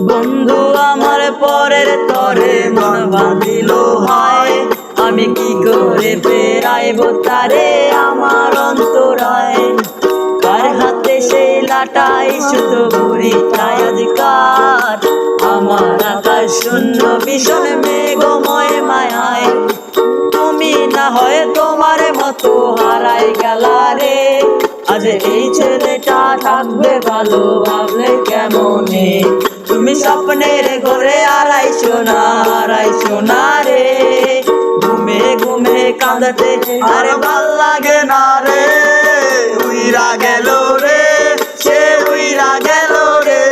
বন্ধু আমার পরের তরে মন বাঁধিল হায়, আমি কি করে ফেরাইব তারে আমার অন্তরায়। কার হাতে সেই লাটাই সুতো বুড়িটাই আজকার, আমার আকাশ শূন্য ভীষণ মেঘময় মায়ায়। তুমি না হয় তোমার মতো হারাই গেলা রে, আজ এই ছেলেটা থাকবে ভালো ভাবলে কেমনে। তুমি স্বপ্নের ঘরে আড়াইশো না রে, ঘুমে ঘুমে কাঁদতে আর ভাল লাগে না রে। উইরা গেল রে, সে উইরা গেল রে,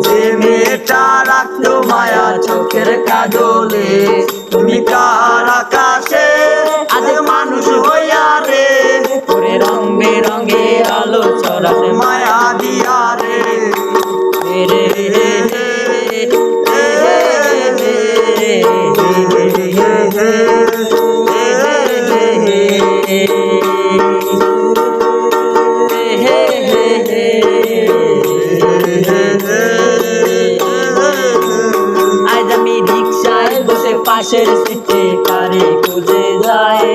যে মেয়েটা রাখতো মায়া চোখের কাজলে। তুমি কার আকাশে আজ মানুষ হইয়া রে, ওরে রং বেরঙে আলো ছড়াতে মায়া দিয়া রে। রে রে আজ আমি রিক্সায় বসে পাশের সিটে কারে খুঁজে যায়,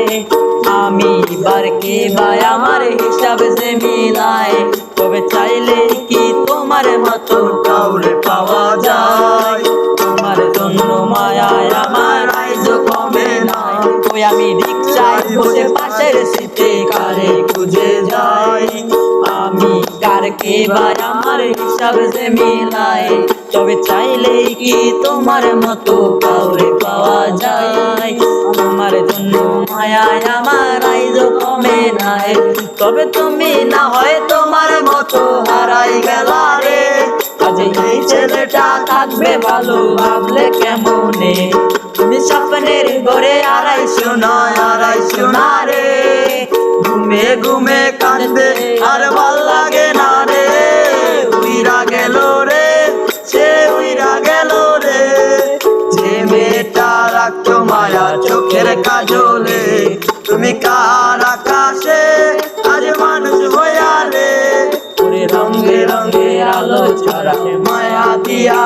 আমি বার কে ভাই আমার হিসাব যে মিলায়। তবে চাইলে কি তোমার মতো কাউরে পাওয়া যায়, তোমার জন্য মায়ায় আমার আইজ কমে নাই। ওই আমি রিক্সায় বসে পাশের সিটে কারে খুঁজে যাই, আমি কার কে ভাই আমার হিসাব যে মিলায়। তবে চাইলে কি তোমার মতো কাউরে পাওয়া যায়, তোমার জন্য মায়ায় আমার আইজ কমে নাই। তবে তুমি না হয় তোমার মতো হারাই গেলা রে, আজ এই ছেলেটা থাকবে ভালো ভাবলে কেমনে। তুমি স্বপ্নের ঘরে আড়াইশো না রে, ঘুমে ঘুমে কাঁদতে আর ভাল লাগে না রে। উইরা গেল রে, সে উইরা গেল রে, যে মেয়েটা রাখতো মায়া চোখের কাজলে। তুমি কার আকাশে আজ মানুষ হইয়া রে, ওরে রঙে রঙে আলো ছড়াতে মায়া দিয়া